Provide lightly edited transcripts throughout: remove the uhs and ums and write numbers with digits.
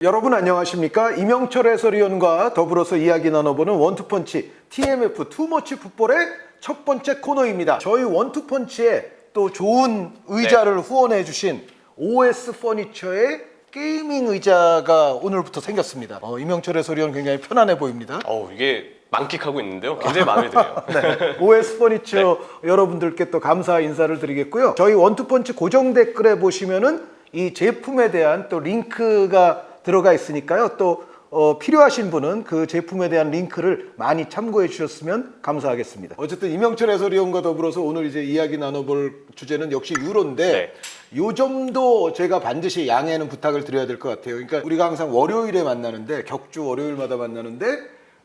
여러분 안녕하십니까? 이명철 해설위원과 더불어서 이야기 나눠보는 원투펀치 TMF 투머치 풋볼의 첫 번째 코너입니다. 저희 원투펀치에 또 좋은 의자를 후원해 주신 OS 퍼니처의 게이밍 의자가 오늘부터 생겼습니다. 이명철 해설위원 굉장히 편안해 보입니다. 이게 만끽하고 있는데요. 굉장히 마음에 드네요. 네, OS 퍼니처 여러분들께 또 감사 인사를 드리겠고요. 저희 원투펀치 고정 댓글에 보시면은 이 제품에 대한 또 링크가 들어가 있으니까요. 또 필요하신 분은 그 제품에 대한 링크를 많이 참고해 주셨으면 감사하겠습니다. 어쨌든 이명철 해설위원과 더불어서 오늘 이제 이야기 나눠볼 주제는 역시 유로인데 네. 요 점도 제가 반드시 양해는 부탁을 드려야 될 것 같아요. 그러니까 우리가 항상 월요일에 만나는데 격주 월요일마다 만나는데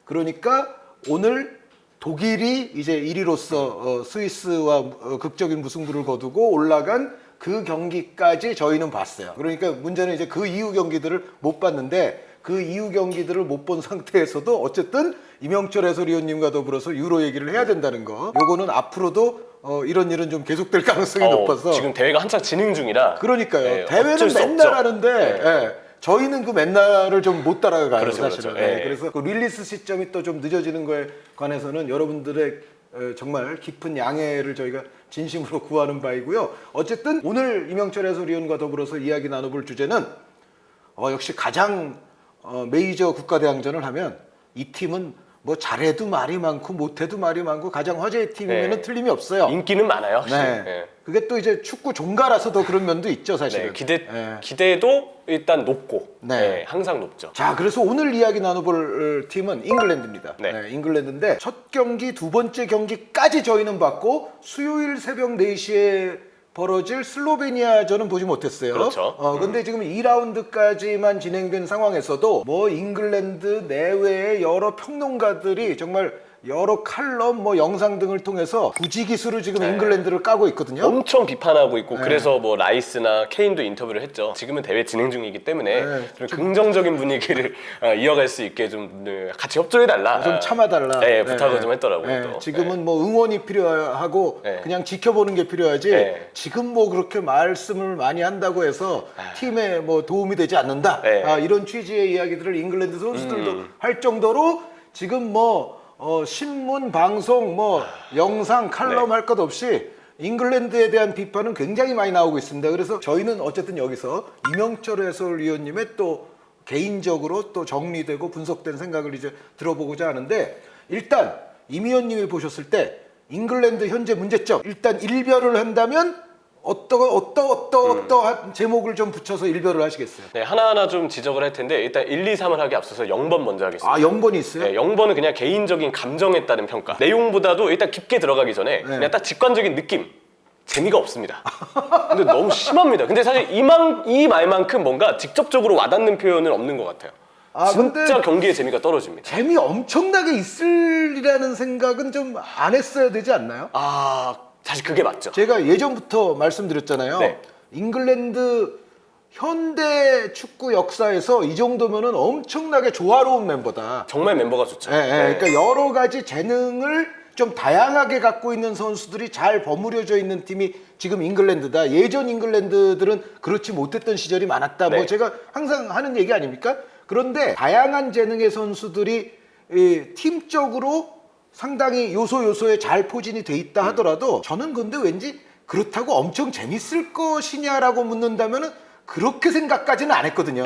그러니까 오늘 독일이 이제 1위로서 스위스와 극적인 무승부를 거두고 올라간 그 경기까지 저희는 봤어요. 그러니까 문제는 이제 그 이후 경기들을 못 봤는데 그 이후 경기들을 못 본 상태에서도 어쨌든 이명철 해설위원님과 더불어서 유로 얘기를 해야 된다는 거. 요거는 앞으로도 이런 일은 좀 계속될 가능성이 높아서 지금 대회가 한창 진행 중이라. 그러니까요. 네, 대회는 어쩔 수 맨날 없죠. 하는데 네. 저희는 그 맨날을 좀 못 따라가요. 그렇죠, 사실은. 그렇죠. 네. 그래서 그 릴리스 시점이 또 좀 늦어지는 거에 관해서는 여러분들의 정말 깊은 양해를 저희가 진심으로 구하는 바이고요. 어쨌든 오늘 이명철 해설위원과 더불어서 이야기 나눠볼 주제는 역시 가장 메이저 국가대항전을 하면 이 팀은 뭐 잘해도 말이 많고 못해도 말이 많고 가장 화제의 팀이면 네. 틀림이 없어요. 인기는 많아요. 확실히. 네. 네. 그게 또 이제 축구 종가라서 더 그런 면도 있죠, 사실은. 네, 기대도 일단 높고 네. 항상 높죠. 자, 그래서 오늘 이야기 나눠볼 팀은 잉글랜드입니다. 네. 잉글랜드인데 첫 경기, 두 번째 경기까지 저희는 봤고 수요일 새벽 4시에 벌어질 슬로베니아전은 보지 못했어요. 그렇죠. 근데 지금 2라운드까지만 진행된 상황에서도 뭐 잉글랜드 내외의 여러 평론가들이 정말 여러 칼럼, 영상 등을 통해서 부지 기수를 지금 잉글랜드를 까고 있거든요. 엄청 비판하고 있고 그래서 뭐 라이스나 케인도 인터뷰를 했죠. 지금은 대회 진행 중이기 때문에 좀 긍정적인 분위기를 이어갈 수 있게 좀 같이 협조해달라. 좀 참아달라. 네, 부탁을 좀 했더라고요. 네, 또. 지금은 뭐 응원이 필요하고 그냥 지켜보는 게 필요하지. 지금 뭐 그렇게 말씀을 많이 한다고 해서 팀에 뭐 도움이 되지 않는다. 이런 취지의 이야기들을 잉글랜드 선수들도 할 정도로 지금 뭐 신문, 방송, 영상, 칼럼 할 것 없이 잉글랜드에 대한 비판은 굉장히 많이 나오고 있습니다. 그래서 저희는 어쨌든 여기서 이명철 해설위원님의 또 개인적으로 또 정리되고 분석된 생각을 이제 들어보고자 하는데 일단 임 위원님이 보셨을 때 잉글랜드 현재 문제점 일단 일별을 한다면 어떠한 제목을 좀 붙여서 일별을 하시겠어요? 네, 하나하나 좀 지적을 할 텐데 일단 1, 2, 3을 하기 앞서서 0번 먼저 하겠습니다. 0번이 있어요? 네, 0번은 그냥 개인적인 감정에 따른 평가. 내용보다도 일단 깊게 들어가기 전에 그냥 딱 직관적인 느낌. 재미가 없습니다. 근데 너무 심합니다. 근데 사실 이 말만큼 뭔가 직접적으로 와닿는 표현은 없는 것 같아요. 진짜 경기의 재미가 떨어집니다. 재미 엄청나게 있으리라는 생각은 좀 안 했어야 되지 않나요? 사실 그게 맞죠. 제가 예전부터 말씀드렸잖아요. 네. 잉글랜드 현대 축구 역사에서 이 정도면은 엄청나게 조화로운 멤버다. 정말 멤버가 좋죠. 그러니까 여러 가지 재능을 좀 다양하게 갖고 있는 선수들이 잘 버무려져 있는 팀이 지금 잉글랜드다. 예전 잉글랜드들은 그렇지 못했던 시절이 많았다. 뭐 제가 항상 하는 얘기 아닙니까? 그런데 다양한 재능의 선수들이 팀적으로 상당히 요소에 잘 포진이 돼 있다 하더라도 저는 근데 왠지 그렇다고 엄청 재밌을 것이냐라고 묻는다면은 그렇게 생각까지는 안 했거든요.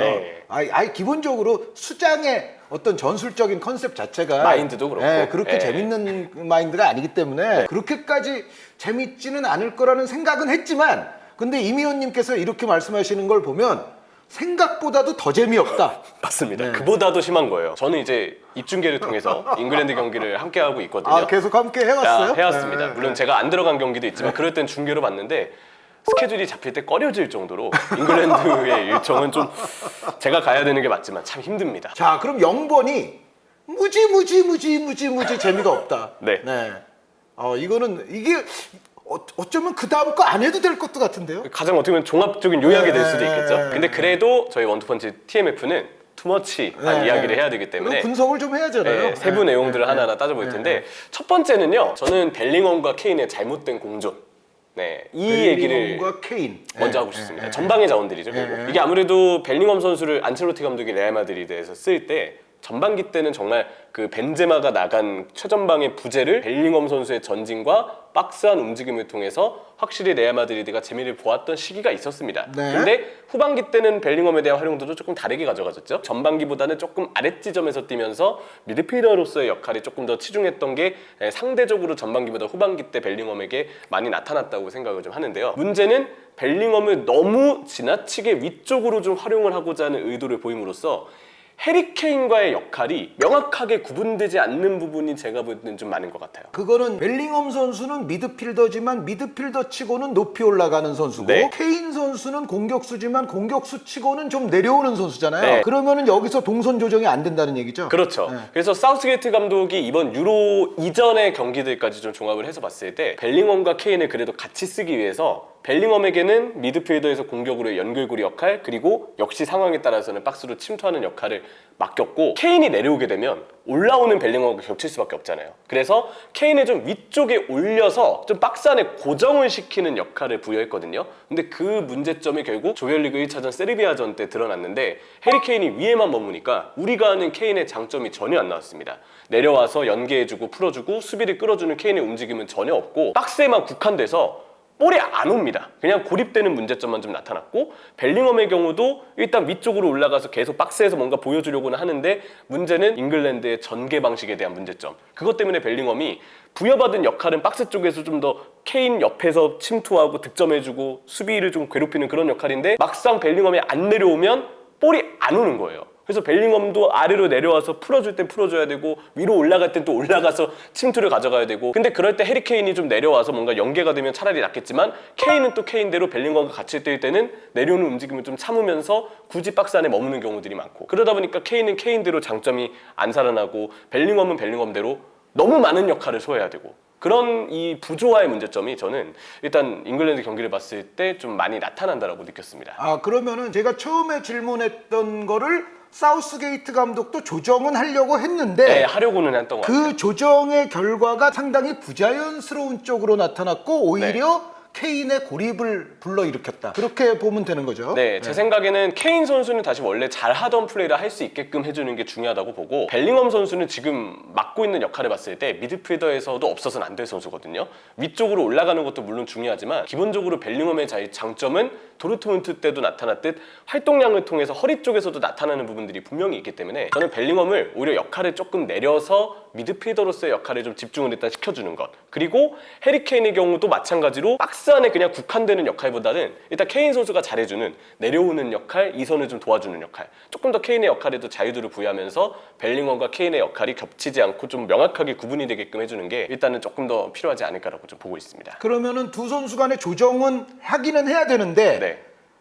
기본적으로 수장의 어떤 전술적인 컨셉 자체가 마인드도 그렇고 그렇게 재밌는 마인드가 아니기 때문에 그렇게까지 재밌지는 않을 거라는 생각은 했지만 근데 임 의원님께서 이렇게 말씀하시는 걸 보면 생각보다도 더 재미없다. 맞습니다. 그보다도 심한 거예요. 저는 이제 입중계를 통해서 잉글랜드 경기를 함께 하고 있거든요. 계속 함께 해왔어요? 해왔습니다. 물론 제가 안 들어간 경기도 있지만 그럴 땐 중계로 봤는데 스케줄이 잡힐 때 꺼려질 정도로 잉글랜드의 일정은 좀 제가 가야 되는 게 맞지만 참 힘듭니다. 자, 그럼 0번이 무지 재미가 없다. 네. 이게 어쩌면 그 다음 거 안 해도 될 것도 같은데요? 가장 어떻게 보면 종합적인 요약이 될 수도 있겠죠. 근데 그래도 저희 원투펀치 TMF는 투머치한 이야기를 해야 되기 때문에 분석을 좀 해야잖아요. 세부 내용들을 하나하나 따져볼 텐데 첫 번째는요. 저는 벨링엄과 케인의 잘못된 공존 네, 이 얘기를 벨링엄과 케인 먼저 하고 싶습니다. 전방의 자원들이죠. 결국. 이게 아무래도 벨링엄 선수를 안첼로티 감독이 레알 마드리드에서 쓸 때 전반기 때는 정말 그 벤제마가 나간 최전방의 부재를 벨링엄 선수의 전진과 박스한 움직임을 통해서 확실히 레알 마드리드가 재미를 보았던 시기가 있었습니다. 네. 근데 후반기 때는 벨링엄에 대한 활용도도 조금 다르게 가져가졌죠. 전반기보다는 조금 아랫지점에서 뛰면서 미드필더로서의 역할이 조금 더 치중했던 게 상대적으로 전반기보다 후반기 때 벨링엄에게 많이 나타났다고 생각을 좀 하는데요. 문제는 벨링엄을 너무 지나치게 위쪽으로 좀 활용을 하고자 하는 의도를 보임으로써 해리케인과의 역할이 명확하게 구분되지 않는 부분이 제가 볼 때는 좀 많은 것 같아요. 그거는 벨링엄 선수는 미드필더지만 미드필더 치고는 높이 올라가는 선수고 네. 케인 선수는 공격수지만 공격수 치고는 좀 내려오는 선수잖아요. 네. 그러면은 여기서 동선 조정이 안 된다는 얘기죠. 그렇죠. 그래서 사우스게이트 감독이 이번 유로 이전의 경기들까지 좀 종합을 해서 봤을 때 벨링엄과 케인을 그래도 같이 쓰기 위해서 벨링엄에게는 미드필더에서 공격으로 연결고리 역할, 그리고 역시 상황에 따라서는 박스로 침투하는 역할을 맡겼고, 케인이 내려오게 되면 올라오는 벨링엄과 겹칠 수밖에 없잖아요. 그래서 케인을 좀 위쪽에 올려서 좀 박스 안에 고정을 시키는 역할을 부여했거든요. 근데 그 문제점이 결국 조별리그 1차전 세르비아전 때 드러났는데, 해리 케인이 위에만 머무니까 우리가 아는 케인의 장점이 전혀 안 나왔습니다. 내려와서 연계해주고 풀어주고 수비를 끌어주는 케인의 움직임은 전혀 없고, 박스에만 국한돼서 볼이 안 옵니다. 그냥 고립되는 문제점만 좀 나타났고, 벨링엄의 경우도 일단 위쪽으로 올라가서 계속 박스에서 뭔가 보여주려고는 하는데, 문제는 잉글랜드의 전개 방식에 대한 문제점. 그것 때문에 벨링엄이 부여받은 역할은 박스 쪽에서 좀 더 케인 옆에서 침투하고 득점해주고 수비를 좀 괴롭히는 그런 역할인데, 막상 벨링엄이 안 내려오면 볼이 안 오는 거예요. 그래서 벨링엄도 아래로 내려와서 풀어줄 땐 풀어줘야 되고, 위로 올라갈 땐 또 올라가서 침투를 가져가야 되고, 근데 그럴 때 해리 케인이 좀 내려와서 뭔가 연계가 되면 차라리 낫겠지만, 케인은 또 케인대로 벨링엄과 같이 뛸 때는 내려오는 움직임을 좀 참으면서 굳이 박스 안에 머무는 경우들이 많고, 그러다 보니까 케인은 케인대로 장점이 안 살아나고, 벨링엄은 벨링엄대로 너무 많은 역할을 소화해야 되고, 그런 이 부조화의 문제점이 저는 일단 잉글랜드 경기를 봤을 때 좀 많이 나타난다라고 느꼈습니다. 아, 그러면은 제가 처음에 질문했던 거를 사우스게이트 감독도 조정은 하려고 했는데, 네, 하려고는 했던 것 같아요. 그 조정의 결과가 상당히 부자연스러운 쪽으로 나타났고, 오히려 케인의 고립을 불러일으켰다. 그렇게 보면 되는 거죠. 네, 제 생각에는 케인 선수는 다시 원래 잘하던 플레이를 할 수 있게끔 해주는 게 중요하다고 보고, 벨링엄 선수는 지금 맡고 있는 역할을 봤을 때 미드필더에서도 없어서는 안 될 선수거든요. 위쪽으로 올라가는 것도 물론 중요하지만, 기본적으로 벨링엄의 장점은 도르트문트 때도 나타났듯 활동량을 통해서 허리 쪽에서도 나타나는 부분들이 분명히 있기 때문에, 저는 벨링엄을 오히려 역할을 조금 내려서 미드필더로서의 역할을 좀 집중을 일단 시켜주는 것, 그리고 해리 케인의 경우도 마찬가지로 박스 안에 그냥 국한되는 역할보다는 일단 케인 선수가 잘해주는 내려오는 역할, 이선을 좀 도와주는 역할, 조금 더 케인의 역할에도 자유도를 부여하면서 벨링엄과 케인의 역할이 겹치지 않고 좀 명확하게 구분이 되게끔 해주는 게 일단은 조금 더 필요하지 않을까라고 좀 보고 있습니다. 그러면은 두 선수 간의 조정은 하기는 해야 되는데, 네.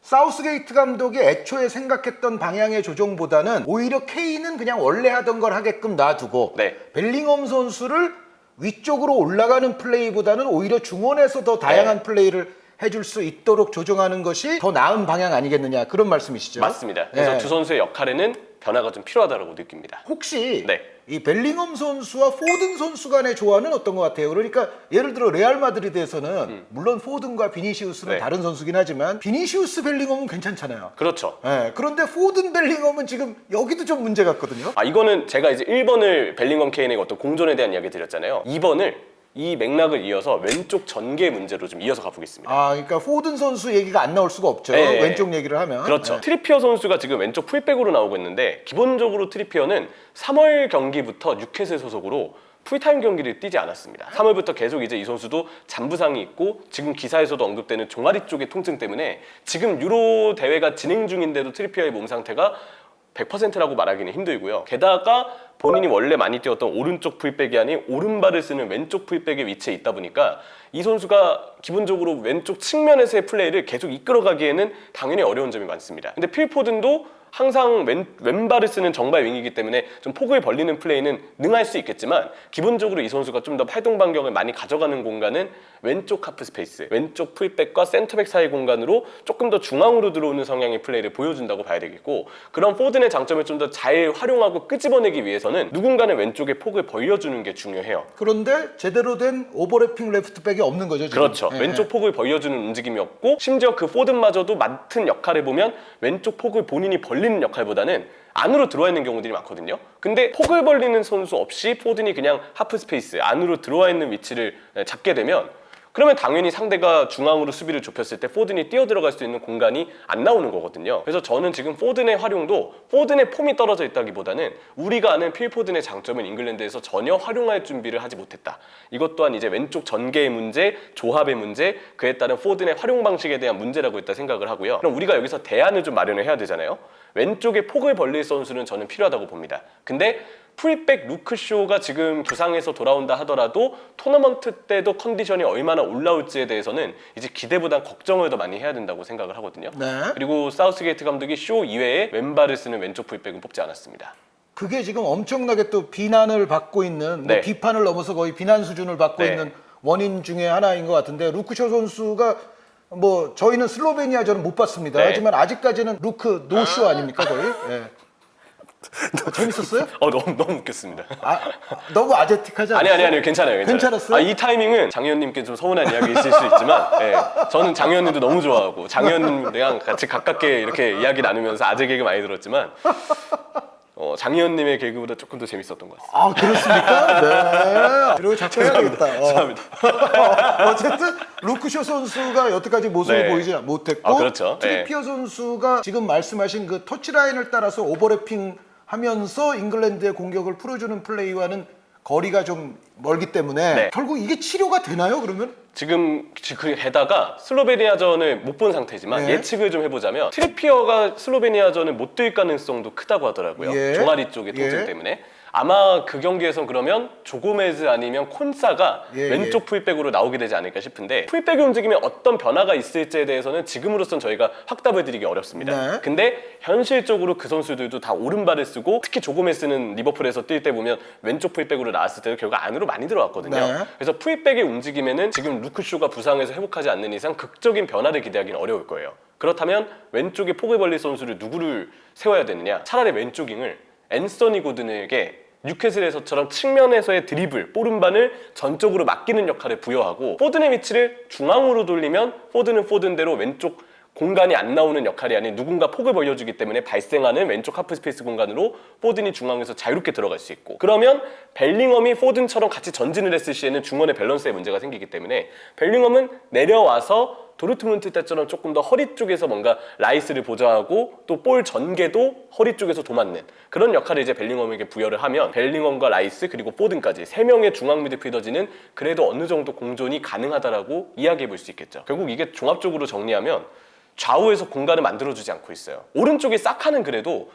사우스게이트 감독이 애초에 생각했던 방향의 조정보다는 오히려 케인은 그냥 원래 하던 걸 하게끔 놔두고, 벨링엄 선수를 위쪽으로 올라가는 플레이보다는 오히려 중원에서 더 다양한 플레이를 해줄 수 있도록 조정하는 것이 더 나은 방향 아니겠느냐, 그런 말씀이시죠? 맞습니다. 그래서 두 선수의 역할에는 변화가 좀 필요하다고 느낍니다. 혹시 이 벨링엄 선수와 포든 선수 간의 조화는 어떤 것 같아요? 그러니까 예를 들어 레알 마드리드에서는 물론 포든과 비니시우스는 다른 선수긴 하지만, 비니시우스 벨링엄은 괜찮잖아요. 그렇죠. 그런데 포든 벨링엄은 지금 여기도 좀 문제 같거든요. 이거는 제가 이제 1번을 벨링엄 케인의 어떤 공존에 대한 이야기 드렸잖아요. 2번을 이 맥락을 이어서 왼쪽 전개 문제로 좀 이어서 가보겠습니다. 그러니까 포든 선수 얘기가 안 나올 수가 없죠. 왼쪽 얘기를 하면. 그렇죠. 트리피어 선수가 지금 왼쪽 풀백으로 나오고 있는데, 기본적으로 트리피어는 3월 경기부터 뉴캐슬 소속으로 풀타임 경기를 뛰지 않았습니다. 3월부터 계속 이제 이 선수도 잔부상이 있고, 지금 기사에서도 언급되는 종아리 쪽의 통증 때문에 지금 유로 대회가 진행 중인데도 트리피어의 몸 상태가 100%라고 말하기는 힘들고요. 게다가 본인이 원래 많이 뛰었던 오른쪽 풀백이 아닌 오른발을 쓰는 왼쪽 풀백의 위치에 있다 보니까, 이 선수가 기본적으로 왼쪽 측면에서의 플레이를 계속 이끌어가기에는 당연히 어려운 점이 많습니다. 근데 필 포든도 항상 왼발을 쓰는 정발 윙이기 때문에 좀 폭을 벌리는 플레이는 능할 수 있겠지만, 기본적으로 이 선수가 좀 더 활동 반경을 많이 가져가는 공간은 왼쪽 하프 스페이스, 왼쪽 풀백과 센터백 사이 공간으로 조금 더 중앙으로 들어오는 성향의 플레이를 보여준다고 봐야 되겠고, 그런 포든의 장점을 좀 더 잘 활용하고 끄집어내기 위해서는 누군가는 왼쪽에 폭을 벌려주는 게 중요해요. 그런데 제대로 된 오버래핑 레프트백이 없는 거죠, 지금. 그렇죠. 왼쪽 폭을 벌려주는 움직임이 없고, 심지어 그 포든마저도 맡은 역할을 보면 왼쪽 폭을 본인이 벌리는 역할보다는 안으로 들어와 있는 경우들이 많거든요. 근데 폭을 벌리는 선수 없이 포든이 그냥 하프 스페이스 안으로 들어와 있는 위치를 잡게 되면, 그러면 당연히 상대가 중앙으로 수비를 좁혔을 때 포든이 뛰어들어갈 수 있는 공간이 안 나오는 거거든요. 그래서 저는 지금 포든의 활용도 포든의 폼이 떨어져 있다기보다는 우리가 아는 필 포든의 장점은 잉글랜드에서 전혀 활용할 준비를 하지 못했다. 이것 또한 이제 왼쪽 전개의 문제, 조합의 문제, 그에 따른 포든의 활용 방식에 대한 문제라고 일단 생각을 하고요. 그럼 우리가 여기서 대안을 좀 마련을 해야 되잖아요. 왼쪽에 폭을 벌릴 선수는 저는 필요하다고 봅니다. 근데 풀백 루크쇼가 지금 부상에서 돌아온다 하더라도 토너먼트 때도 컨디션이 얼마나 올라올지에 대해서는 이제 기대보단 걱정을 더 많이 해야 된다고 생각을 하거든요. 네. 그리고 사우스게이트 감독이 쇼 이외에 왼발을 쓰는 왼쪽 풀백은 뽑지 않았습니다. 그게 지금 엄청나게 또 비난을 받고 있는, 네. 뭐 비판을 넘어서 거의 비난 수준을 받고 네. 있는 원인 중에 하나인 것 같은데, 루크쇼 선수가 뭐 저희는 슬로베니아전은 못 봤습니다. 네. 하지만 아직까지는 루크 노쇼 아닙니까 거의? 예. 재밌었어요? 너무 웃겼습니다. 너무 아재틱하지 않아요? 아니 괜찮아요. 괜찮았어요? 이 타이밍은 장 의원님께 좀 서운한 이야기 있을 수 있지만, 저는 장 의원님도 너무 좋아하고 장 의원님이랑 같이 가깝게 이렇게 이야기 나누면서 아재 개그 많이 들었지만, 장 의원님의 개그보다 조금 더 재밌었던 것 같습니다. 아, 그렇습니까? 네. 이러고 자꾸 해야겠다. 죄송합니다. 어쨌든 루크쇼 선수가 여태까지 모습을 네. 보이지 못했고, 그렇죠. 트리피어 선수가 지금 말씀하신 그 터치라인을 따라서 오버래핑 하면서 잉글랜드의 공격을 풀어주는 플레이와는 거리가 좀 멀기 때문에 네. 결국 이게 치료가 되나요, 그러면? 지금 게다가 슬로베니아전을 못 본 상태지만 네. 예측을 좀 해보자면 트리피어가 슬로베니아전을 못 뛸 가능성도 크다고 하더라고요. 예. 종아리 쪽의 통증 예. 때문에. 아마 그 경기에선 그러면 조고메즈 아니면 콘사가 예, 왼쪽 풀백으로 나오게 되지 않을까 싶은데, 풀백의 움직임에 어떤 변화가 있을지에 대해서는 지금으로선 저희가 확답을 드리기 어렵습니다. 네. 근데 현실적으로 그 선수들도 다 오른발을 쓰고, 특히 조고메즈는 리버풀에서 뛸 때 보면 왼쪽 풀백으로 나왔을 때도 결국 안으로 많이 들어왔거든요. 네. 그래서 풀백의 움직임에는 지금 루크쇼가 부상에서 회복하지 않는 이상 극적인 변화를 기대하기는 어려울 거예요. 그렇다면 왼쪽에 폭을 벌릴 선수를 누구를 세워야 되느냐? 차라리 왼쪽 윙을 앤서니 고든에게 뉴캐슬에서처럼 측면에서의 드리블, 오른발을 전적으로 맡기는 역할을 부여하고, 포든의 위치를 중앙으로 돌리면 포든은 포든대로 왼쪽 공간이 안 나오는 역할이 아닌 누군가 폭을 벌려주기 때문에 발생하는 왼쪽 하프 스페이스 공간으로 포든이 중앙에서 자유롭게 들어갈 수 있고, 그러면 벨링엄이 포든처럼 같이 전진을 했을 시에는 중원의 밸런스에 문제가 생기기 때문에 벨링엄은 내려와서 도르트문트 때처럼 조금 더 허리 쪽에서 뭔가 라이스를 보좌하고 또 볼 전개도 허리 쪽에서 도맡는 그런 역할을 이제 벨링엄에게 부여를 하면, 벨링엄과 라이스 그리고 포든까지 3명의 중앙 미드필더진은 그래도 어느 정도 공존이 가능하다라고 이야기해 볼 수 있겠죠. 결국 이게 종합적으로 정리하면 좌우에서 공간을 만들어주지 않고 있어요. 오른쪽이 사카는 그래도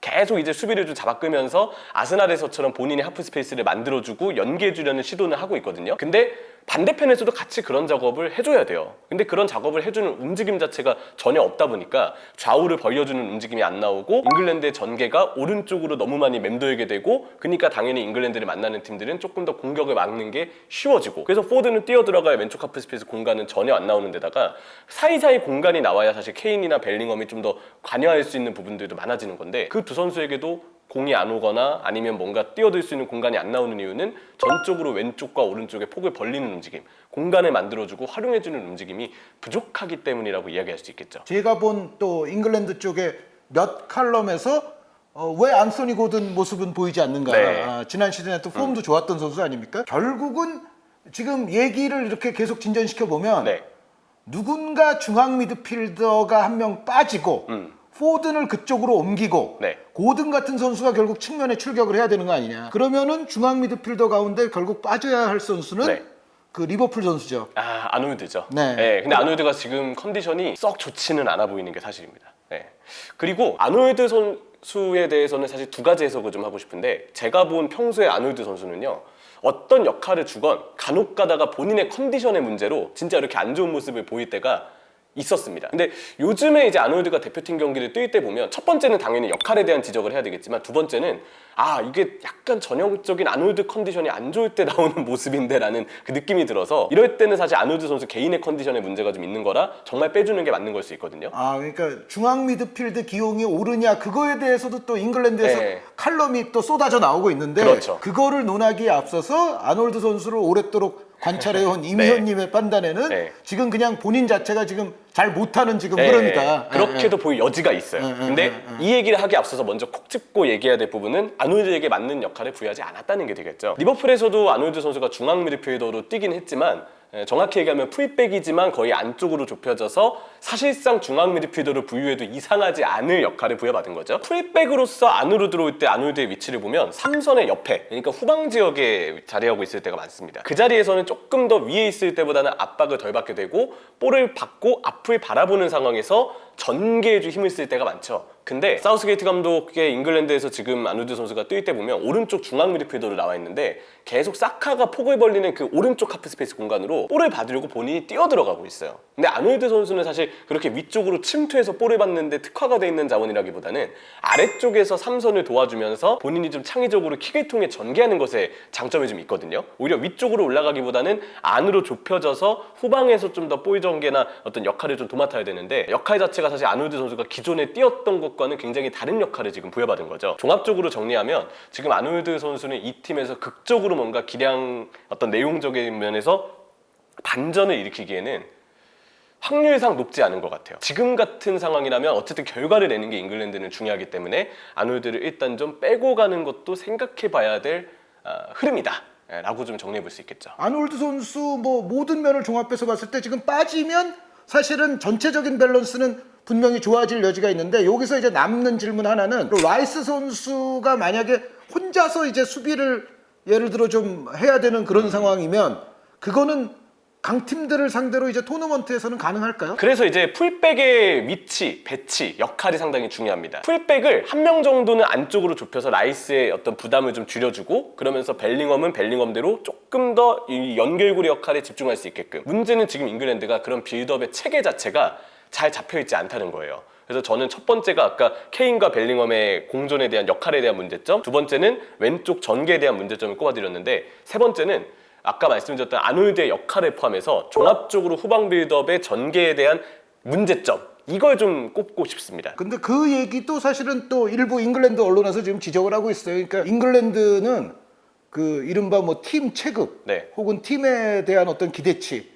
계속 이제 수비를 좀 잡아끌면서 아스날에서처럼 본인의 하프 스페이스를 만들어주고 연계해주려는 시도는 하고 있거든요. 근데 반대편에서도 같이 그런 작업을 해줘야 돼요. 근데 그런 작업을 해주는 움직임 자체가 전혀 없다 보니까 좌우를 벌려주는 움직임이 안 나오고, 잉글랜드의 전개가 오른쪽으로 너무 많이 맴돌게 되고, 그러니까 당연히 잉글랜드를 만나는 팀들은 조금 더 공격을 막는 게 쉬워지고, 그래서 포드는 뛰어들어가야 왼쪽 하프 스페이스 공간은 전혀 안 나오는 데다가 사이사이 공간이 나와야 사실 케인이나 벨링엄이 좀 더 관여할 수 있는 부분들도 많아지는 건데, 그 두 선수에게도 공이 안 오거나 아니면 뭔가 뛰어들 수 있는 공간이 안 나오는 이유는 전적으로 왼쪽과 오른쪽에 폭을 벌리는 움직임, 공간을 만들어주고 활용해주는 움직임이 부족하기 때문이라고 이야기할 수 있겠죠. 제가 본 또 잉글랜드 쪽에 몇 칼럼에서 왜 안소니 고든 모습은 보이지 않는가. 네. 지난 시즌에 또 폼도 좋았던 선수 아닙니까? 결국은 지금 얘기를 이렇게 계속 진전시켜 보면 네. 누군가 중앙 미드필더가 한 명 빠지고 포든을 그쪽으로 옮기고, 네. 고든 같은 선수가 결국 측면에 출격을 해야 되는 거 아니냐. 그러면은 중앙 미드필더 가운데 결국 빠져야 할 선수는 네. 그 리버풀 선수죠. 아놀드죠. 네. 근데 아놀드가 지금 컨디션이 썩 좋지는 않아 보이는 게 사실입니다. 네. 그리고 아놀드 선수에 대해서는 사실 두 가지 해석을 좀 하고 싶은데, 제가 본 평소에 아놀드 선수는요, 어떤 역할을 주건 간혹 가다가 본인의 컨디션의 문제로 진짜 이렇게 안 좋은 모습을 보일 때가 있었습니다. 근데 요즘에 이제 아놀드가 대표팀 경기를 뛸 때 보면 첫 번째는 당연히 역할에 대한 지적을 해야 되겠지만 두 번째는 이게 약간 전형적인 아놀드 컨디션이 안 좋을 때 나오는 모습인데 라는 그 느낌이 들어서 이럴 때는 사실 아놀드 선수 개인의 컨디션에 문제가 좀 있는 거라 정말 빼주는 게 맞는 걸 수 있거든요. 그러니까 중앙 미드필드 기용이 오르냐 그거에 대해서도 또 잉글랜드에서 칼럼이 또 쏟아져 나오고 있는데 그렇죠. 그거를 논하기에 앞서서 아놀드 선수를 오랫도록 관찰해온 이미현님의 판단에는 지금 그냥 본인 자체가 지금 잘 못하는 지금 흐름이다. 그렇게도 보일 여지가 있어요. 근데 이 얘기를 하기에 앞서서 먼저 콕 짚고 얘기해야 될 부분은 아놀드에게 맞는 역할을 부여하지 않았다는 게 되겠죠. 리버풀에서도 아놀드 선수가 중앙 미드필더로 뛰긴 했지만 정확히 얘기하면 풀백이지만 거의 안쪽으로 좁혀져서 사실상 중앙 미드필더를 부유해도 이상하지 않을 역할을 부여받은 거죠. 풀백으로서 안으로 들어올 때 아놀드의 위치를 보면 3선의 옆에, 그러니까 후방 지역에 자리하고 있을 때가 많습니다. 그 자리에서는 조금 더 위에 있을 때보다는 압박을 덜 받게 되고 볼을 받고 앞을 바라보는 상황에서 전개해줄 힘을 쓸 때가 많죠. 근데 사우스게이트 감독의 잉글랜드에서 지금 아놀드 선수가 뛸 때 보면 오른쪽 중앙 미드필더로 나와 있는데 계속 사카가 폭을 벌리는 그 오른쪽 하프 스페이스 공간으로 볼을 받으려고 본인이 뛰어 들어가고 있어요. 근데 아놀드 선수는 사실 그렇게 위쪽으로 침투해서 볼을 받는데 특화가 돼 있는 자원이라기보다는 아래쪽에서 3선을 도와주면서 본인이 좀 창의적으로 킥을 통해 전개하는 것에 장점이 좀 있거든요. 오히려 위쪽으로 올라가기보다는 안으로 좁혀져서 후방에서 좀 더 볼 전개나 어떤 역할을 좀 도맡아야 되는데 역할 자체가 사실 아놀드 선수가 기존에 뛰었던 것과는 굉장히 다른 역할을 지금 부여받은 거죠. 종합적으로 정리하면 지금 아놀드 선수는 이 팀에서 극적으로 뭔가 기량 어떤 내용적인 면에서 반전을 일으키기에는 확률상 높지 않은 것 같아요. 지금 같은 상황이라면 어쨌든 결과를 내는 게 잉글랜드는 중요하기 때문에 아놀드를 일단 좀 빼고 가는 것도 생각해 봐야 될 흐름이다 라고 좀 정리해 볼 수 있겠죠. 아놀드 선수 뭐 모든 면을 종합해서 봤을 때 지금 빠지면 사실은 전체적인 밸런스는 분명히 좋아질 여지가 있는데 여기서 이제 남는 질문 하나는 라이스 선수가 만약에 혼자서 이제 수비를 예를 들어 좀 해야 되는 그런 상황이면 그거는 강팀들을 상대로 이제 토너먼트에서는 가능할까요? 그래서 이제 풀백의 위치, 배치, 역할이 상당히 중요합니다. 풀백을 한 명 정도는 안쪽으로 좁혀서 라이스의 어떤 부담을 좀 줄여주고 그러면서 벨링엄은 벨링엄대로 조금 더 이 연결고리 역할에 집중할 수 있게끔. 문제는 지금 잉글랜드가 그런 빌드업의 체계 자체가 잘 잡혀있지 않다는 거예요. 그래서 저는 첫 번째가 아까 케인과 벨링엄의 공존에 대한 역할에 대한 문제점, 두 번째는 왼쪽 전개에 대한 문제점을 꼽아드렸는데 세 번째는 아까 말씀드렸던 아놀드의 역할을 포함해서 종합적으로 후방 빌드업의 전개에 대한 문제점, 이걸 좀 꼽고 싶습니다. 근데 그 얘기도 사실은 또 일부 잉글랜드 언론에서 지금 지적을 하고 있어요. 그러니까 잉글랜드는 그 이른바 뭐 팀 체급 혹은 팀에 대한 어떤 기대치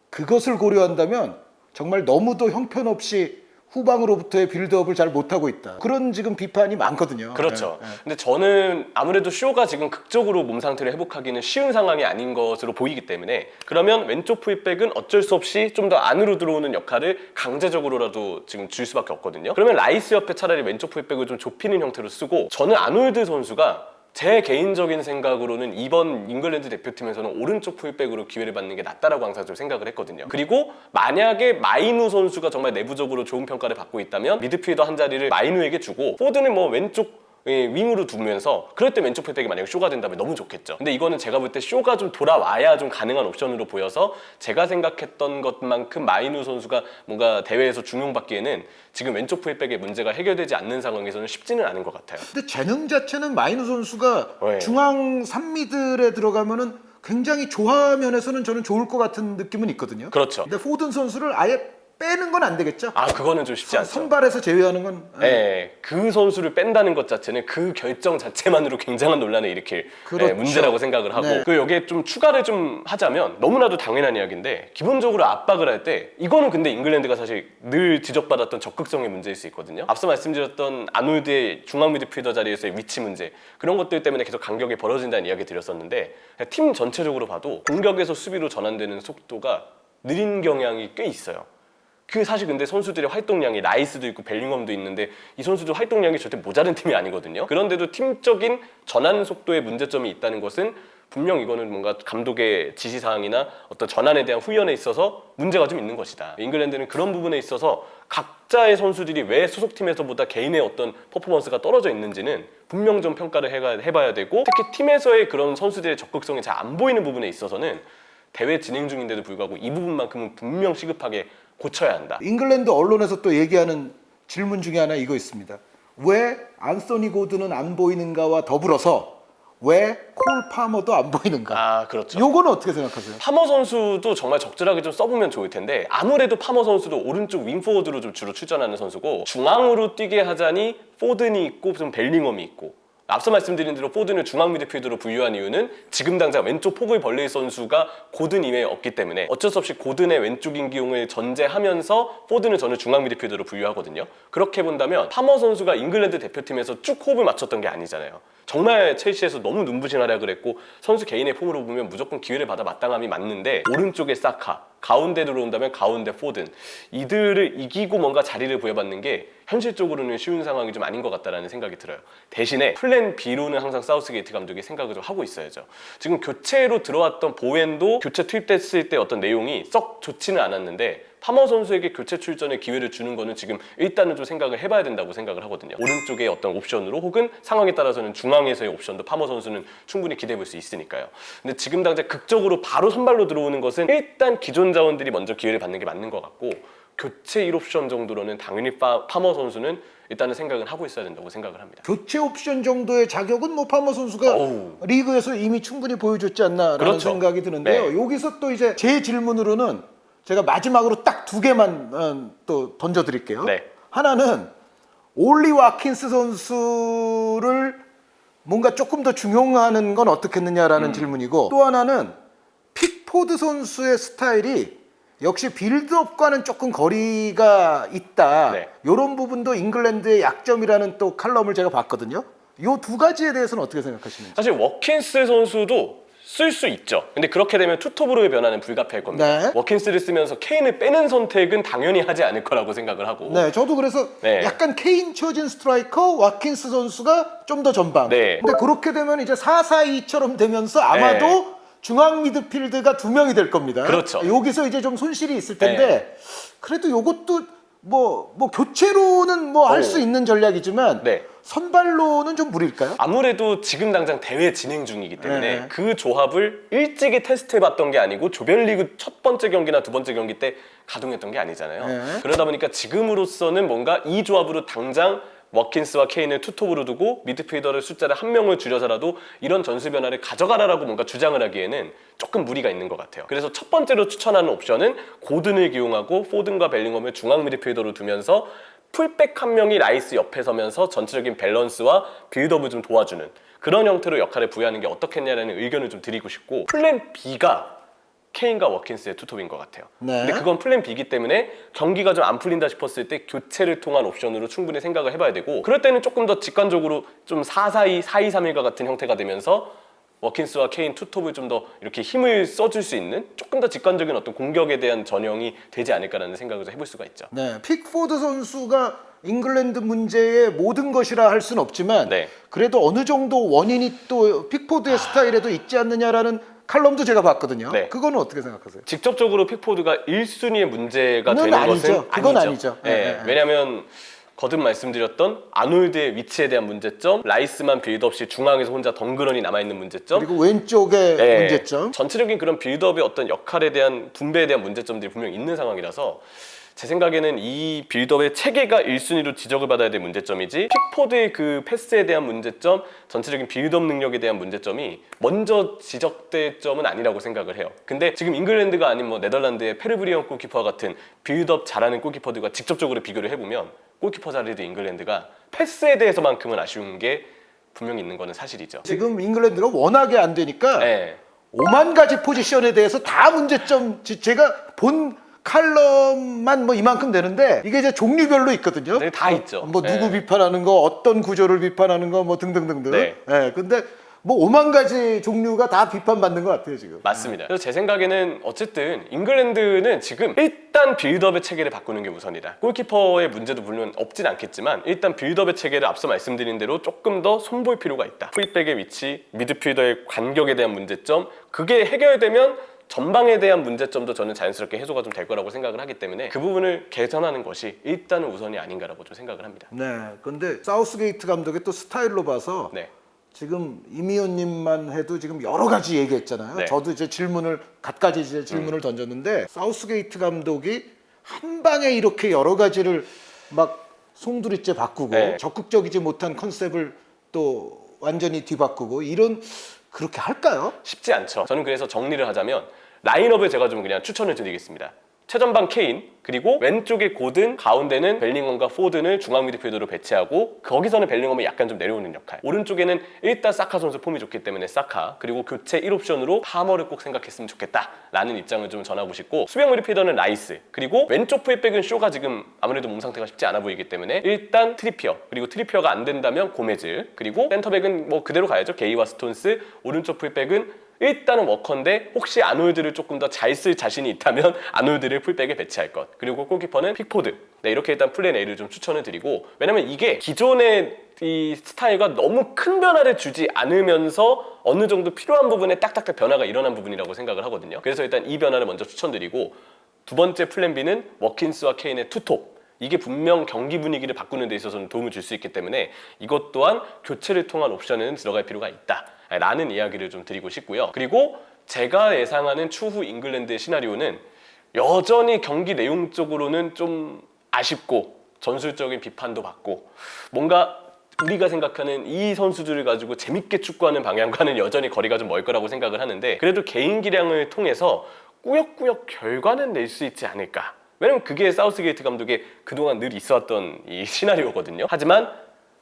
그것을 고려한다면 정말 너무도 형편없이 후방으로부터의 빌드업을 잘 못하고 있다. 그런 지금 비판이 많거든요. 그렇죠. 근데 저는 아무래도 쇼가 지금 극적으로 몸 상태를 회복하기는 쉬운 상황이 아닌 것으로 보이기 때문에 그러면 왼쪽 풀백은 어쩔 수 없이 좀 더 안으로 들어오는 역할을 강제적으로라도 지금 줄 수밖에 없거든요. 그러면 라이스 옆에 차라리 왼쪽 풀백을 좀 좁히는 형태로 쓰고 저는 아놀드 선수가 제 개인적인 생각으로는 이번 잉글랜드 대표팀에서는 오른쪽 풀백으로 기회를 받는 게 낫다라고 항상 좀 생각을 했거든요. 그리고 만약에 마이누 선수가 정말 내부적으로 좋은 평가를 받고 있다면 미드필더 한 자리를 마이누에게 주고 포드는 뭐 왼쪽 윙으로 두면서 그럴 때 왼쪽 풀백이 만약에 쇼가 된다면 너무 좋겠죠. 근데 이거는 제가 볼 때 쇼가 좀 돌아와야 좀 가능한 옵션으로 보여서 제가 생각했던 것만큼 마이누 선수가 뭔가 대회에서 중용받기에는 지금 왼쪽 풀백의 문제가 해결되지 않는 상황에서는 쉽지는 않은 것 같아요. 근데 재능 자체는 마이누 선수가 중앙 3미들에 들어가면은 굉장히 조화면에서는 저는 좋을 것 같은 느낌은 있거든요. 그렇죠. 근데 포든 선수를 아예 빼는 건 안 되겠죠? 그거는 좀 쉽지 않죠. 선발에서 제외하는 건 그 선수를 뺀다는 것 자체는 그 결정 자체만으로 굉장한 논란을 일으킬 문제라고 생각을 하고 그 여기에 좀 추가를 좀 하자면 너무나도 당연한 이야기인데 기본적으로 압박을 할 때 이거는 근데 잉글랜드가 사실 늘 지적받았던 적극성의 문제일 수 있거든요. 앞서 말씀드렸던 아놀드의 중앙 미드필더 자리에서의 위치 문제 그런 것들 때문에 계속 간격이 벌어진다는 이야기 드렸었는데 팀 전체적으로 봐도 공격에서 수비로 전환되는 속도가 느린 경향이 꽤 있어요. 그 사실 근데 선수들의 활동량이 라이스도 있고 벨링엄도 있는데 이 선수들 활동량이 절대 모자른 팀이 아니거든요. 그런데도 팀적인 전환 속도에 문제점이 있다는 것은 분명 이거는 뭔가 감독의 지시사항이나 어떤 전환에 대한 훈련에 있어서 문제가 좀 있는 것이다. 잉글랜드는 그런 부분에 있어서 각자의 선수들이 왜 소속팀에서보다 개인의 어떤 퍼포먼스가 떨어져 있는지는 분명 좀 평가를 해봐야 되고 특히 팀에서의 그런 선수들의 적극성이 잘 안 보이는 부분에 있어서는 대회 진행 중인데도 불구하고 이 부분만큼은 분명 시급하게 고쳐야 한다. 잉글랜드 언론에서 또 얘기하는 질문 중에 하나 이거 있습니다. 왜 안소니 고든은 안 보이는가와 더불어서 왜 콜 파머도 안 보이는가? 아, 그렇죠. 요거는 어떻게 생각하세요? 파머 선수도 정말 적절하게 좀 써보면 좋을 텐데 아무래도 파머 선수도 오른쪽 윙포워드로 좀 주로 출전하는 선수고 중앙으로 뛰게 하자니 포든이 있고 좀 벨링엄이 있고 앞서 말씀드린 대로 포든을 중앙 미드필더로 분류한 이유는 지금 당장 왼쪽 폭을 벌릴 선수가 고든 이외에 없기 때문에 어쩔 수 없이 고든의 왼쪽 인기용을 전제하면서 포든을 저는 중앙 미드필더로 분류하거든요. 그렇게 본다면 파머 선수가 잉글랜드 대표팀에서 쭉 호흡을 맞췄던 게 아니잖아요. 정말 첼시에서 너무 눈부신 활약을 했고 선수 개인의 폼으로 보면 무조건 기회를 받아 마땅함이 맞는데 오른쪽에 사카, 가운데 들어온다면 가운데 포든 이들을 이기고 뭔가 자리를 부여받는 게 현실적으로는 쉬운 상황이 좀 아닌 것 같다라는 생각이 들어요. 대신에 플랜 B로는 항상 사우스게이트 감독이 생각을 좀 하고 있어야죠. 지금 교체로 들어왔던 보웬도 교체 투입됐을 때 어떤 내용이 썩 좋지는 않았는데 파머 선수에게 교체 출전의 기회를 주는 거는 지금 일단은 좀 생각을 해봐야 된다고 생각을 하거든요. 오른쪽에 어떤 옵션으로 혹은 상황에 따라서는 중앙에서의 옵션도 파머 선수는 충분히 기대해 볼 수 있으니까요. 근데 지금 당장 극적으로 바로 선발로 들어오는 것은 일단 기존 자원들이 먼저 기회를 받는 게 맞는 것 같고 교체 1옵션 정도로는 당연히 파머 선수는 일단은 생각은 하고 있어야 된다고 생각을 합니다. 교체 옵션 정도의 자격은 뭐 파머 선수가 리그에서 이미 충분히 보여줬지 않나라는 그렇죠. 생각이 드는데요. 네. 여기서 또 이제 제 질문으로는 제가 마지막으로 딱 두 개만 또 던져드릴게요. 네. 하나는 올리 와킨스 선수를 뭔가 조금 더 중용하는 건 어떻겠느냐라는 질문이고 또 하나는 픽포드 선수의 스타일이 역시 빌드업과는 조금 거리가 있다. 네. 이런 부분도 잉글랜드의 약점이라는 또 칼럼을 제가 봤거든요. 이 두 가지에 대해서는 어떻게 생각하시는지. 사실 워킨스 선수도 쓸 수 있죠. 근데 그렇게 되면 투톱으로의 변화는 불가피할 겁니다. 네. 워킨스를 쓰면서 케인을 빼는 선택은 당연히 하지 않을 거라고 생각을 하고 네, 저도 그래서 네. 약간 케인 쳐진 스트라이커, 와킨스 선수가 좀 더 전방. 네. 근데 그렇게 되면 이제 4-4-2처럼 되면서 아마도 네. 중앙 미드필드가 두 명이 될 겁니다. 그렇죠. 여기서 이제 좀 손실이 있을 텐데 그래도 이것도 뭐 교체로는 뭐 할 수 있는 전략이지만 네. 선발로는 좀 무리일까요? 아무래도 지금 당장 대회 진행 중이기 때문에 네. 그 조합을 일찍이 테스트해봤던 게 아니고 조별리그 첫 번째 경기나 두 번째 경기 때 가동했던 게 아니잖아요. 네. 그러다 보니까 지금으로서는 뭔가 이 조합으로 당장 워킨스와 케인을 투톱으로 두고 미드필더를 숫자를 한 명을 줄여서라도 이런 전술 변화를 가져가라라고 뭔가 주장을 하기에는 조금 무리가 있는 것 같아요. 그래서 첫 번째로 추천하는 옵션은 고든을 기용하고 포든과 벨링엄을 중앙 미드필더로 두면서 풀백 한 명이 라이스 옆에 서면서 전체적인 밸런스와 빌드업을 좀 도와주는 그런 형태로 역할을 부여하는 게 어떻겠냐라는 의견을 좀 드리고 싶고 플랜 B가 케인과 워킨스의 투톱인 것 같아요. 네. 근데 그건 플랜 B이기 때문에 경기가 좀 안 풀린다 싶었을 때 교체를 통한 옵션으로 충분히 생각을 해봐야 되고 그럴 때는 조금 더 직관적으로 좀 4-4-2, 4-2-3-1과 같은 형태가 되면서 워킨스와 케인 투톱을 좀 더 이렇게 힘을 써줄 수 있는 조금 더 직관적인 어떤 공격에 대한 전형이 되지 않을까라는 생각을 좀 해볼 수가 있죠. 네, 픽포드 선수가 잉글랜드 문제의 모든 것이라 할 수는 없지만 네. 그래도 어느 정도 원인이 또 픽포드의 스타일에도 있지 않느냐라는 칼럼도 제가 봤거든요. 네. 그거는 어떻게 생각하세요? 직접적으로 픽포드가 1순위의 문제가 그건 되는 아니죠. 것은 그건 아니죠. 아니죠. 네. 네. 왜냐하면 거듭 말씀드렸던 아놀드의 위치에 대한 문제점, 라이스만 빌드업 시 중앙에서 혼자 덩그러니 남아있는 문제점, 그리고 왼쪽의 네. 문제점. 전체적인 그런 빌드업의 어떤 역할에 대한 분배에 대한 문제점들이 분명 있는 상황이라서 제 생각에는 이 빌드업의 체계가 1순위로 지적을 받아야 될 문제점이지 픽포드의 그 패스에 대한 문제점, 전체적인 빌드업 능력에 대한 문제점이 먼저 지적될 점은 아니라고 생각을 해요. 근데 지금 잉글랜드가 아닌 뭐 네덜란드의 페르브리언 골키퍼와 같은 빌드업 잘하는 골키퍼들과 직접적으로 비교를 해보면 골키퍼 자리도 잉글랜드가 패스에 대해서만큼은 아쉬운 게 분명히 있는 거는 사실이죠. 지금 잉글랜드가 워낙에 안 되니까 네. 5만 가지 포지션에 대해서 다 문제점 제가 본 칼럼만 뭐 이만큼 되는데 이게 이제 종류별로 있거든요. 네, 다 있죠. 뭐 누구 네. 비판하는 거, 어떤 구조를 비판하는 거, 뭐 등등등등. 네. 근데 뭐 5만 가지 종류가 다 비판받는 것 같아요 지금. 맞습니다. 그래서 제 생각에는 어쨌든 잉글랜드는 지금 일단 빌드업의 체계를 바꾸는 게 우선이다. 골키퍼의 문제도 물론 없진 않겠지만 일단 빌드업의 체계를 앞서 말씀드린 대로 조금 더 손볼 필요가 있다. 풀백의 위치, 미드필더의 간격에 대한 문제점, 그게 해결되면 전방에 대한 문제점도 저는 자연스럽게 해소가 좀 될 거라고 생각을 하기 때문에 그 부분을 개선하는 것이 일단은 우선이 아닌가라고 좀 생각을 합니다. 네. 근데 사우스게이트 감독의 또 스타일로 봐서 네. 지금 이미호님만 해도 지금 여러 가지 얘기했잖아요. 네. 저도 이제 질문을 갖가지 이제 질문을 던졌는데 사우스게이트 감독이 한 방에 이렇게 여러 가지를 막 송두리째 바꾸고 네. 적극적이지 못한 컨셉을 또 완전히 뒤바꾸고 이런 그렇게 할까요? 쉽지 않죠. 저는 그래서 정리를 하자면 라인업을 제가 좀 그냥 추천을 드리겠습니다. 최전방 케인, 그리고 왼쪽에 고든, 가운데는 벨링엄과 포든을 중앙 미드필더로 배치하고 거기서는 벨링엄이 약간 좀 내려오는 역할. 오른쪽에는 일단 사카 선수 폼이 좋기 때문에 사카, 그리고 교체 1옵션으로 파머를 꼭 생각했으면 좋겠다라는 입장을 좀 전하고 싶고, 수비형 미드필더는 라이스, 그리고 왼쪽 풀백은 쇼가 지금 아무래도 몸 상태가 쉽지 않아 보이기 때문에 일단 트리피어, 그리고 트리피어가 안 된다면 고메즈, 그리고 센터백은 뭐 그대로 가야죠. 게이와 스톤스, 오른쪽 풀백은 일단은 워커인데 혹시 아놀드를 조금 더 잘 쓸 자신이 있다면 아놀드를 풀백에 배치할 것, 그리고 골키퍼는 픽포드. 네, 이렇게 일단 플랜 A를 좀 추천을 드리고, 왜냐면 이게 기존의 이 스타일과 너무 큰 변화를 주지 않으면서 어느 정도 필요한 부분에 딱딱딱 변화가 일어난 부분이라고 생각을 하거든요. 그래서 일단 이 변화를 먼저 추천드리고, 두 번째 플랜 B는 워킨스와 케인의 투톱. 이게 분명 경기 분위기를 바꾸는 데 있어서는 도움을 줄 수 있기 때문에 이것 또한 교체를 통한 옵션은 들어갈 필요가 있다 라는 이야기를 좀 드리고 싶고요. 그리고 제가 예상하는 추후 잉글랜드의 시나리오는 여전히 경기 내용적으로는 좀 아쉽고 전술적인 비판도 받고, 뭔가 우리가 생각하는 이 선수들을 가지고 재밌게 축구하는 방향과는 여전히 거리가 좀 멀 거라고 생각을 하는데, 그래도 개인 기량을 통해서 꾸역꾸역 결과는 낼 수 있지 않을까. 왜냐면 그게 사우스게이트 감독의 그동안 늘 있어왔던 이 시나리오거든요. 하지만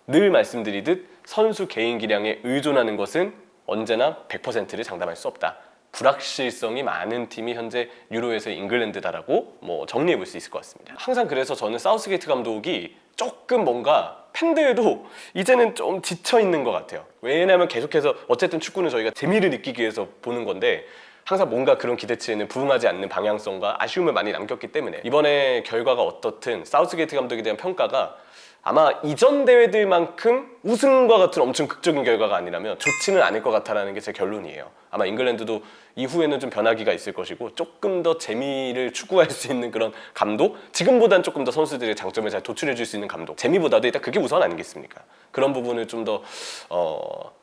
늘 말씀드리듯 선수 개인 기량에 의존하는 것은 언제나 100%를 장담할 수 없다. 불확실성이 많은 팀이 현재 유로에서의 잉글랜드다라고 뭐 정리해 볼 수 있을 것 같습니다. 항상 그래서 저는 사우스게이트 감독이 조금 뭔가 팬들도 이제는 좀 지쳐 있는 것 같아요. 왜냐하면 계속해서 어쨌든 축구는 저희가 재미를 느끼기 위해서 보는 건데, 항상 뭔가 그런 기대치에는 부응하지 않는 방향성과 아쉬움을 많이 남겼기 때문에 이번에 결과가 어떻든 사우스게이트 감독에 대한 평가가 아마 이전 대회들만큼 우승과 같은 엄청 극적인 결과가 아니라면 좋지는 않을 것 같다라는 게 제 결론이에요. 아마 잉글랜드도 이후에는 좀 변화기가 있을 것이고, 조금 더 재미를 추구할 수 있는 그런 감독, 지금보단 조금 더 선수들의 장점을 잘 도출해 줄 수 있는 감독, 재미보다도 일단 그게 우선 아니겠습니까? 그런 부분을 좀 더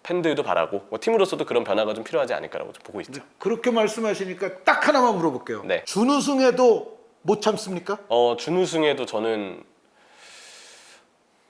팬들도 바라고 뭐 팀으로서도 그런 변화가 좀 필요하지 않을까라고 좀 보고 있죠. 그렇게 말씀하시니까 딱 하나만 물어볼게요. 네. 준우승에도 못 참습니까? 준우승에도 저는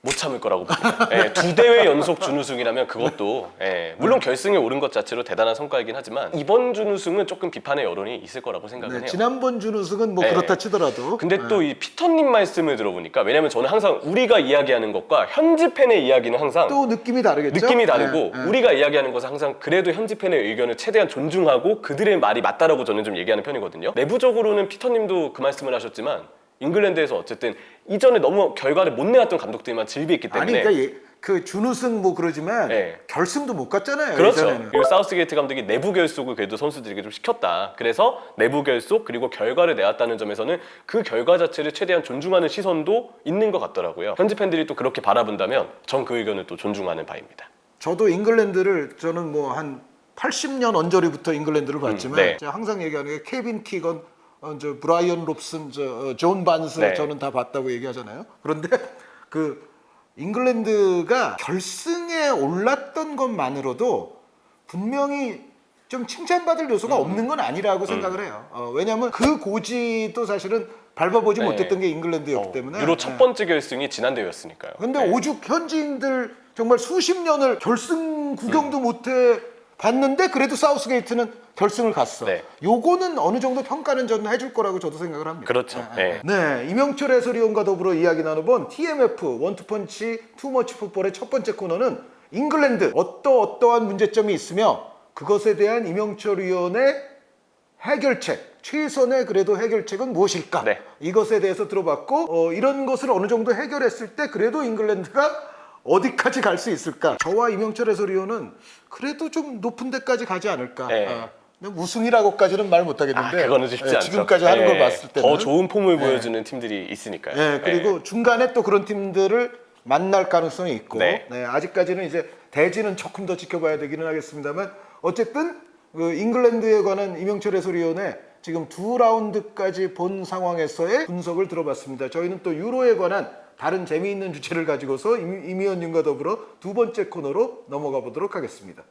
못 참을 거라고 봅니다. 예, 2대회 연속 준우승이라면 그것도 물론 결승에 오른 것 자체로 대단한 성과이긴 하지만 이번 준우승은 조금 비판의 여론이 있을 거라고 생각을 해요. 지난번 준우승은 뭐 그렇다 치더라도 근데 또 이 피터님 말씀을 들어보니까, 왜냐면 저는 항상 우리가 이야기하는 것과 현지 팬의 이야기는 항상 또 느낌이 다르겠죠? 느낌이 다르고, 우리가 이야기하는 것은 항상 그래도 현지 팬의 의견을 최대한 존중하고 그들의 말이 맞다라고 저는 좀 얘기하는 편이거든요. 내부적으로는 피터님도 그 말씀을 하셨지만 잉글랜드에서 어쨌든 이전에 너무 결과를 못 내왔던 감독들만 질비했기 때문에, 아니 그러니까 그 준우승 뭐 그러지만 결승도 못 갔잖아요. 그렇죠. 예전에는. 그리고 사우스게이트 감독이 내부 결속을 그래도 선수들에게 좀 시켰다. 그래서 내부 결속 그리고 결과를 내왔다는 점에서는 그 결과 자체를 최대한 존중하는 시선도 있는 것 같더라고요. 현지 팬들이 또 그렇게 바라본다면 전 그 의견을 또 존중하는 바입니다. 저도 잉글랜드를 저는 뭐 한 80년 언저리부터 잉글랜드를 봤지만 제가 항상 얘기하는 게 케빈 키건, 브라이언 롭슨, 존 반스 저는 다 봤다고 얘기하잖아요. 그런데 그 잉글랜드가 결승에 올랐던 것만으로도 분명히 좀 칭찬받을 요소가 없는 건 아니라고 생각을 해요. 왜냐하면 그 고지도 사실은 밟아보지 못했던 게 잉글랜드였기 때문에. 유로 첫 번째 결승이 지난 대회였으니까요. 근데 오죽 현지인들 정말 수십 년을 결승 구경도 못해 봤는데 그래도 사우스게이트는 결승을 갔어. 요거는 어느 정도 평가는 저는 해줄 거라고 저도 생각을 합니다. 그렇죠. 네, 이명철 해설위원과 더불어 이야기 나눠본 TMF 원투펀치 투머치 풋볼의 첫 번째 코너는 잉글랜드 어떠한 문제점이 있으며 그것에 대한 이명철 위원의 해결책, 최선의 그래도 해결책은 무엇일까? 이것에 대해서 들어봤고, 이런 것을 어느 정도 해결했을 때 그래도 잉글랜드가 어디까지 갈 수 있을까? 저와 이명철 해설위원은 그래도 좀 높은 데까지 가지 않을까? 우승이라고까지는 말 못하겠는데 그거는 쉽지 않죠. 지금까지 하는 걸 봤을 때는 더 좋은 폼을 보여주는 팀들이 있으니까요. 그리고 중간에 또 그런 팀들을 만날 가능성이 있고, 아직까지는 이제 대지는 조금 더 지켜봐야 되기는 하겠습니다만, 어쨌든 그 잉글랜드에 관한 이명철 해설위원의 지금 2라운드까지 본 상황에서의 분석을 들어봤습니다. 저희는 또 유로에 관한 다른 재미있는 주제를 가지고서 임 의원님과 더불어 두 번째 코너로 넘어가 보도록 하겠습니다.